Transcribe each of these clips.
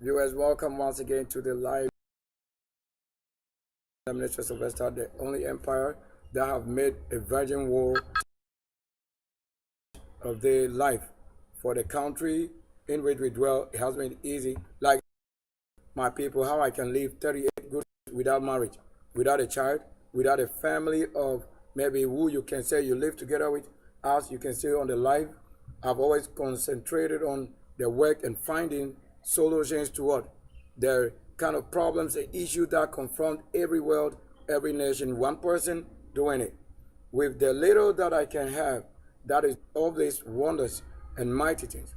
Viewers, welcome once again to the live Minister Sylvester, the only empire that have made a virgin war of their life for the country in which we dwell. It has been easy, like my people, how I can live 38 good without marriage, without a child, without a family of maybe who you can say you live together with. As you can see on the live, I've always concentrated on the work and finding solutions to what the kind of problems and issues that confront every world, every nation. One person doing it with the little that I can have. That is all these wonders and mighty things.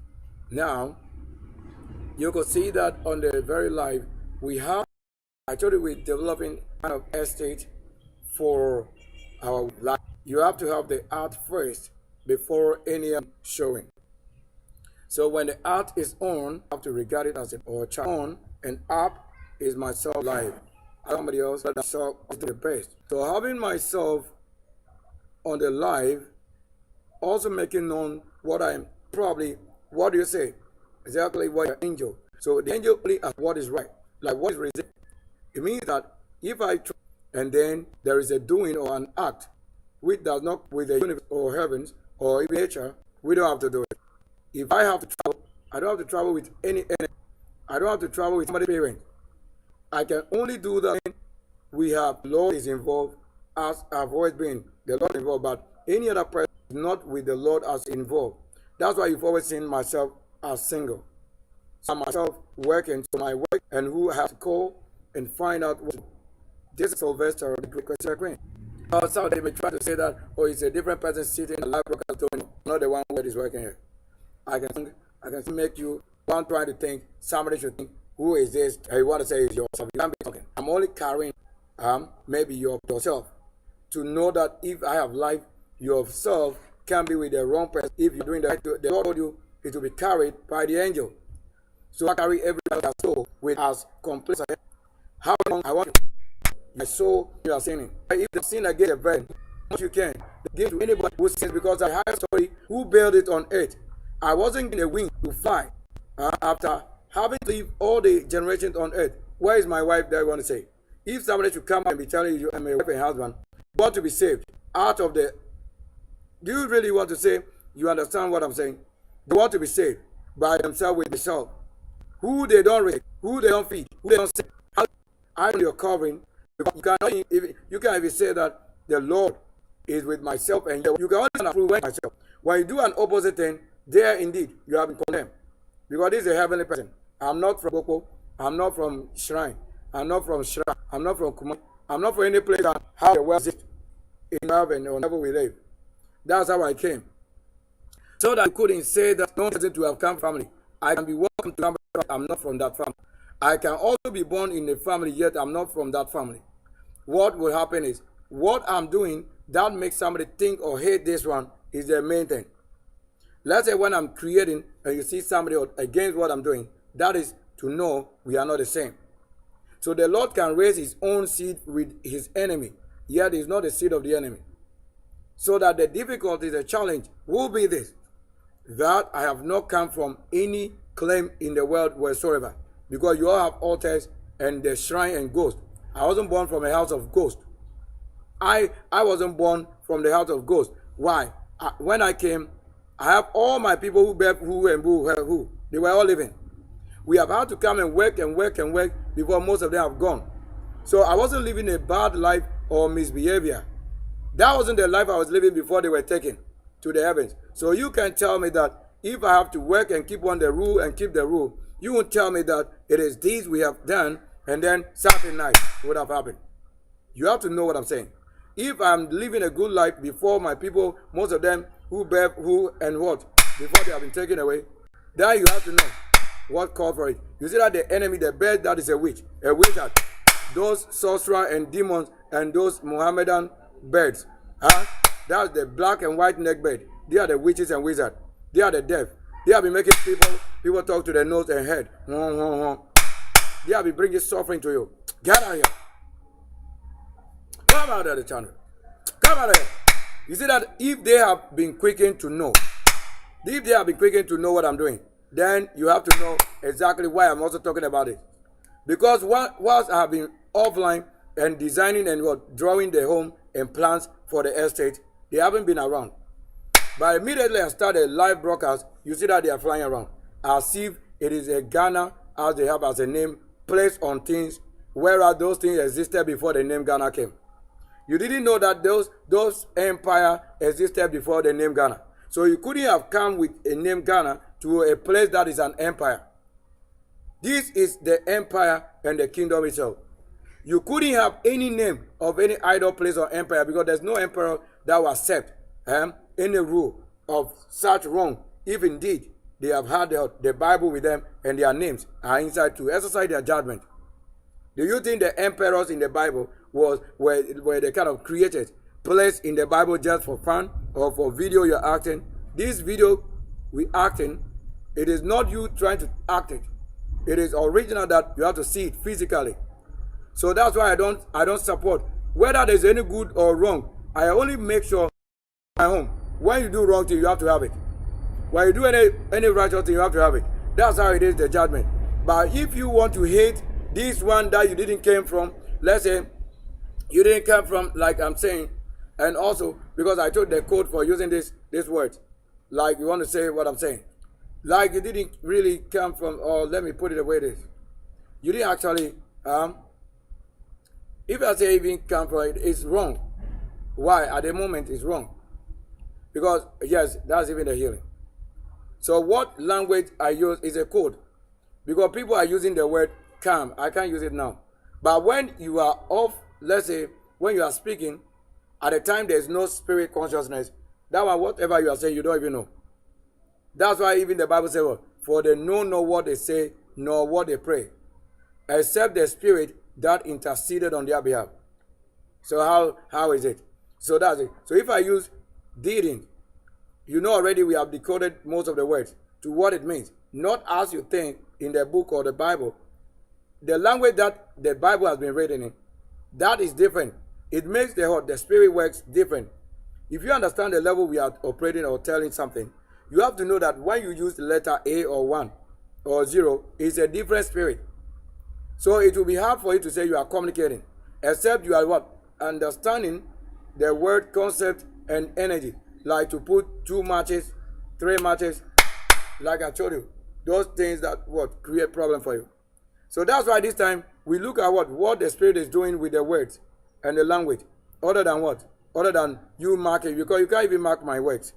Now you can see that on the very live we have. I told you we're developing kind of estate for our life. You have to have the art first before any showing. So when the art is on, you have to regard it as an or child on, and up is myself live. Somebody else that myself is the best. So having myself on the live, also making known what I'm probably, what do you say? Exactly what your angel. So the angel only asks what is right. Like what is resist. It means that if I try, and then there is a doing or an act which does not with the universe or heavens or even nature, we don't have to do it. If I have to travel, I don't have to travel with any enemy. I don't have to travel with somebody's parent. I can only do that when we have Lord is involved, as I've always been. The Lord involved, but any other person is not with the Lord as involved. That's why you've always seen myself as single. So myself working, so my work and who I have to call and find out what this is Sylvester, the Great Queen. So they may try to say that, oh, it's a different person sitting in the live broadcast doing, not the one who is working here. I can make you one trying to think, somebody should think, who is this? I want to say is yourself. You can't be talking. I'm only carrying maybe yourself to know that if I have life, yourself can be with the wrong person. If you're doing the Lord told you it will be carried by the angel. So I carry everybody's soul with as complete. How long I want you? My soul, you are sinning. If the sin against a virgin, what you can give to anybody who sins, because I have somebody who built it on earth. I wasn't given a wing to fly after having lived all the generations on earth. Where is my wife that I want to say? If somebody should come and be telling you, I'm a wife and husband, you want to be saved out of the. Do you really want to say, you understand what I'm saying? They want to be saved by themselves with themselves. Who they don't raise, who they don't feed, who they don't save. I am your covering. You cannot you can even say that the Lord is with myself, and you can only approve myself. When you do an opposite thing, there indeed you have been condemned, because this is a heavenly person. I'm not from Bekoe. I'm not from Shrine. I'm not from Shrine. I'm not from Kuma. I'm not from any place that how the world is in heaven or whenever we live. That's how I came, so that you couldn't say that no person to have come family. I can be welcome to come, but I'm not from that family. I can also be born in a family, yet I'm not from that family. What will happen is what I'm doing that makes somebody think or hate this one is the main thing. Let's say when I'm creating and you see somebody against what I'm doing, that is to know we are not the same. So the Lord can raise his own seed with his enemy, yet he's not the seed of the enemy. So that the difficulty, the challenge will be this, that I have not come from any claim in the world whatsoever, because you all have altars and the shrine and ghosts. I wasn't born from a house of ghosts. I wasn't born from the house of ghosts. Why? When I came, I have all my people who they were all living. We have had to come and work before most of them have gone. So I wasn't living a bad life or misbehavior. That wasn't the life I was living before they were taken to the heavens. So you can tell me that if I have to work and keep on the rule and keep the rule, you won't tell me that it is these we have done and then Saturday night would have happened. You have to know what I'm saying. If I'm living a good life before my people, most of them who and what, before they have been taken away, then you have to know what called for it. You see that the enemy, the bird, that is a witch. A wizard. Those sorcerer and demons and those Mohammedan birds. That's the black and white neck bird. They are the witches and wizards. They are the deaf. They have been making people talk to their nose and head. They have been bringing suffering to you. Get out of here. Come out of the channel. Come out of here. You see that if they have been quickened to know, what I'm doing, then you have to know exactly why I'm also talking about it. Because whilst I have been offline and designing and drawing the home and plans for the estate, they haven't been around. But immediately I started live broadcast, you see that they are flying around. As if it is a Ghana, as they have as a name, placed on things, whereas those things existed before the name Ghana came. You didn't know that those empire existed before the name Ghana. So you couldn't have come with a name Ghana to a place that is an empire. This is the empire and the kingdom itself. You couldn't have any name of any idol place or empire because there's no emperor that will accept any rule of such wrong, if indeed they have had the Bible with them and their names are inside to exercise their judgment. Do you think the emperors in the Bible were they kind of created, placed in the Bible just for fun or for video you're acting? This video we acting, it is not you trying to act it. It is original that you have to see it physically. So that's why I don't support whether there's any good or wrong. I only make sure at home. When you do wrong thing, you have to have it. When you do any righteous thing, you have to have it. That's how it is, the judgment. But if you want to hate this one that you didn't came from, let's say you didn't come from, like I'm saying, and also because I told the code for using this word, like you want to say what I'm saying, like you didn't really come from, or let me put it the way it is. You didn't actually, if I say even come from it, it's wrong. Why? At the moment, it's wrong. Because, yes, that's even the healing. So what language I use is a code. Because people are using the word calm. I can't use it now. But when you are off, let's say, when you are speaking, at the time there's no spirit consciousness, that one, whatever you are saying, you don't even know. That's why even the Bible says, well, for they know not what they say, nor what they pray, except the spirit that interceded on their behalf. So how is it? So that's it. So if I use didn't, you know already we have decoded most of the words to what it means. Not as you think in the book or the Bible. The language that the Bible has been written in, that is different. It makes the spirit works different. If you understand the level we are operating or telling something, you have to know that when you use the letter A or 1 or 0, it's a different spirit. So it will be hard for you to say you are communicating, except you are what? Understanding the word, concept, and energy. Like to put 2 matches, 3 matches, like I told you. Those things that create problem for you. So that's why this time we look at what the spirit is doing with the words and the language. Other than what? Other than you marking, because you can't even mark my words.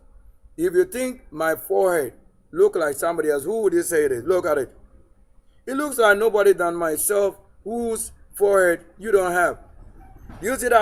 If you think my forehead look like somebody else, who would you say it is? Look at it. It looks like nobody than myself, whose forehead you don't have. You see that?